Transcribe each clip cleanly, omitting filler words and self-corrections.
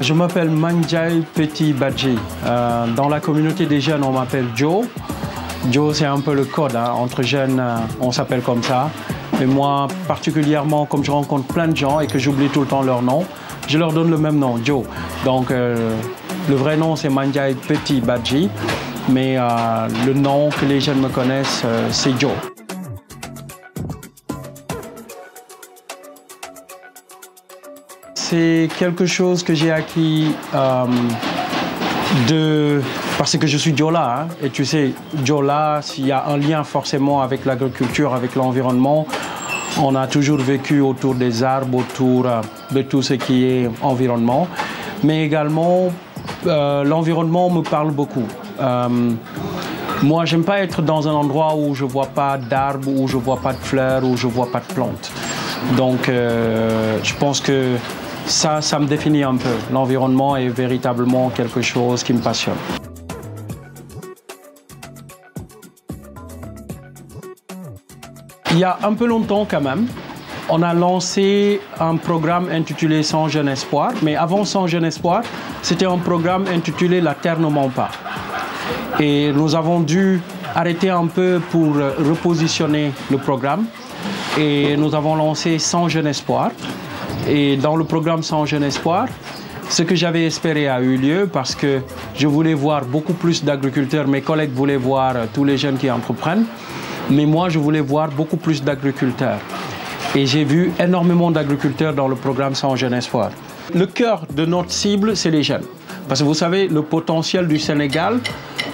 Je m'appelle Mandiaye Petit Badji. Dans la communauté des jeunes, on m'appelle Joe. Joe, c'est un peu le code. Hein. Entre jeunes, on s'appelle comme ça. Et moi, particulièrement, comme je rencontre plein de gens et que j'oublie tout le temps leur nom, je leur donne le même nom, Joe. Donc, le vrai nom, c'est Mandiaye Petit Badji. Mais le nom que les jeunes me connaissent, c'est Joe. C'est quelque chose que j'ai acquis parce que je suis Diola. Hein, et tu sais, Diola, s'il y a un lien forcément avec l'agriculture, avec l'environnement, on a toujours vécu autour des arbres, autour de tout ce qui est environnement. Mais également, l'environnement me parle beaucoup. Moi, j'aime pas être dans un endroit où je vois pas d'arbres, où je vois pas de fleurs, où je vois pas de plantes. Donc, je pense que ça me définit un peu. L'environnement est véritablement quelque chose qui me passionne. Il y a un peu longtemps quand même, on a lancé un programme intitulé Sans Jeune Espoir. Mais avant Sans Jeune Espoir, c'était un programme intitulé La Terre ne ment pas. Et nous avons dû arrêter un peu pour repositionner le programme. Et nous avons lancé Sans Jeune Espoir. Et dans le programme Sans Jeune Espoir, ce que j'avais espéré a eu lieu parce que je voulais voir beaucoup plus d'agriculteurs. Mes collègues voulaient voir tous les jeunes qui entreprennent. Mais moi, je voulais voir beaucoup plus d'agriculteurs. Et j'ai vu énormément d'agriculteurs dans le programme Sans Jeune Espoir. Le cœur de notre cible, c'est les jeunes. Parce que vous savez, le potentiel du Sénégal,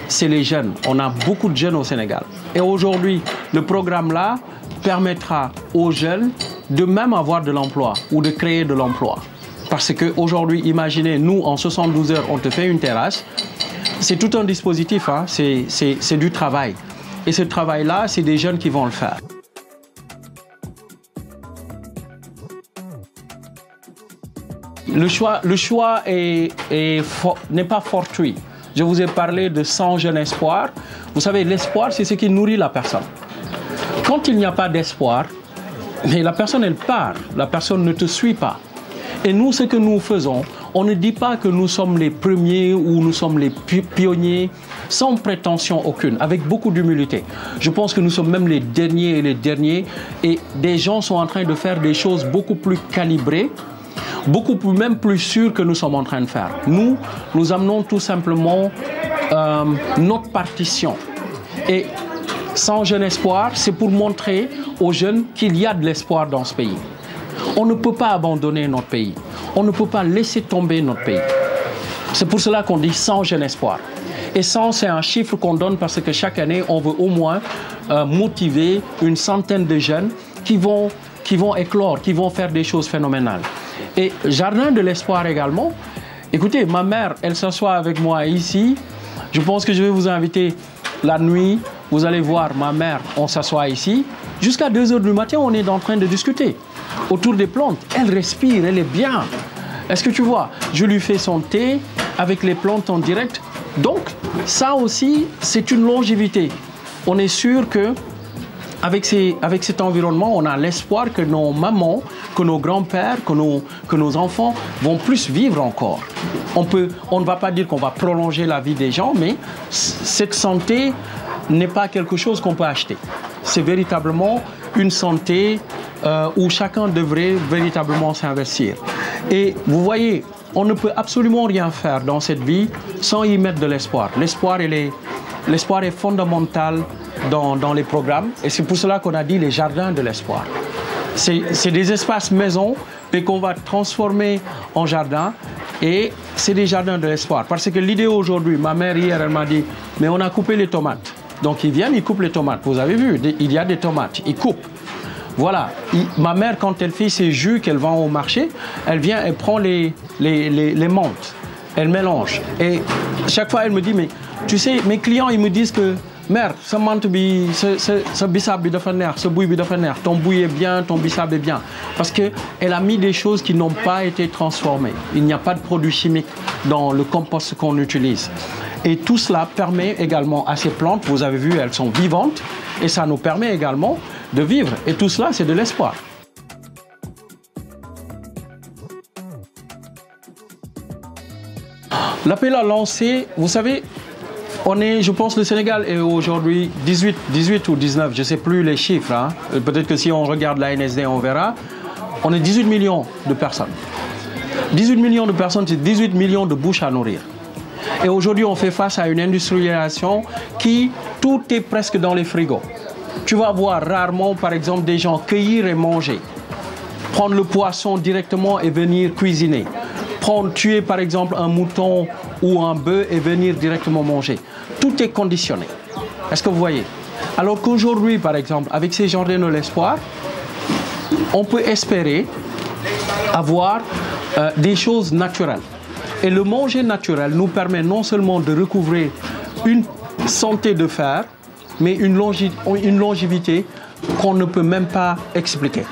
c'est les jeunes. On a beaucoup de jeunes au Sénégal. Et aujourd'hui, le programme-là permettra aux jeunes de même avoir de l'emploi ou de créer de l'emploi. Parce qu'aujourd'hui, imaginez, nous, en 72 heures, on te fait une terrasse. C'est tout un dispositif, hein? C'est du travail. Et ce travail-là, c'est des jeunes qui vont le faire. Le choix n'est pas fortuit. Je vous ai parlé de 100 jeunes espoirs. Vous savez, l'espoir, c'est ce qui nourrit la personne. Quand il n'y a pas d'espoir, mais la personne, elle part. La personne ne te suit pas. Et nous, ce que nous faisons, on ne dit pas que nous sommes les premiers ou nous sommes les pionniers, sans prétention aucune, avec beaucoup d'humilité. Je pense que nous sommes même les derniers et les derniers. Et des gens sont en train de faire des choses beaucoup plus calibrées, même plus sûres que nous sommes en train de faire. Nous amenons tout simplement notre partition. Et Sans Jeune Espoir, c'est pour montrer aux jeunes qu'il y a de l'espoir dans ce pays. On ne peut pas abandonner notre pays. On ne peut pas laisser tomber notre pays. C'est pour cela qu'on dit 100 jeunes espoirs. Et 100, c'est un chiffre qu'on donne parce que chaque année, on veut au moins motiver une centaine de jeunes qui vont éclore, qui vont faire des choses phénoménales. Et Jardin de l'Espoir également. Écoutez, ma mère, elle s'assoit avec moi ici. Je pense que je vais vous inviter la nuit. Vous allez voir ma mère, on s'assoit ici. Jusqu'à 2 heures du matin, on est en train de discuter autour des plantes. Elle respire, elle est bien. Est-ce que tu vois? Je lui fais son thé avec les plantes en direct. Donc, ça aussi, c'est une longévité. On est sûr que avec cet environnement, on a l'espoir que nos mamans, que nos grands-pères, que nos enfants vont plus vivre encore. On ne va pas dire qu'on va prolonger la vie des gens, mais cette santé n'est pas quelque chose qu'on peut acheter. C'est véritablement une santé où chacun devrait véritablement s'investir. Et vous voyez, on ne peut absolument rien faire dans cette vie sans y mettre de l'espoir. L'espoir est fondamental dans les programmes et c'est pour cela qu'on a dit les jardins de l'espoir. C'est des espaces maison mais qu'on va transformer en jardin et c'est des jardins de l'espoir. Parce que l'idée aujourd'hui, ma mère hier, elle m'a dit, mais on a coupé les tomates. Donc ils viennent, ils coupent les tomates. Vous avez vu, il y a des tomates, ils coupent. Voilà, ma mère, quand elle fait ses jus qu'elle vend au marché, elle vient, elle prend les menthes, elle mélange. Et chaque fois, elle me dit, mais Tu sais, mes clients, ils me disent que mère, ce menthe, ce bissap bi dafa neex, ce bouille bi dafa neex, ton bouille est bien, ton bissap est bien. Parce qu'elle a mis des choses qui n'ont pas été transformées. Il n'y a pas de produits chimiques dans le compost qu'on utilise. Et tout cela permet également à ces plantes, vous avez vu, elles sont vivantes, et ça nous permet également de vivre. Et tout cela, c'est de l'espoir. L'appel à lancer, vous savez, je pense le Sénégal est aujourd'hui 18 ou 19, je ne sais plus les chiffres. Hein. Peut-être que si on regarde la NSD, on verra. On est 18 millions de personnes. 18 millions de personnes, c'est 18 millions de bouches à nourrir. Et aujourd'hui, on fait face à une industrialisation qui, tout est presque dans les frigos. Tu vas voir rarement, par exemple, des gens cueillir et manger. Prendre le poisson directement et venir cuisiner. Tuer, par exemple, un mouton ou un bœuf et venir directement manger. Tout est conditionné. Est-ce que vous voyez? Alors qu'aujourd'hui, par exemple, avec ces jardins de l'espoir, on peut espérer avoir des choses naturelles. Et le manger naturel nous permet non seulement de recouvrer une santé de fer, mais une longévité qu'on ne peut même pas expliquer.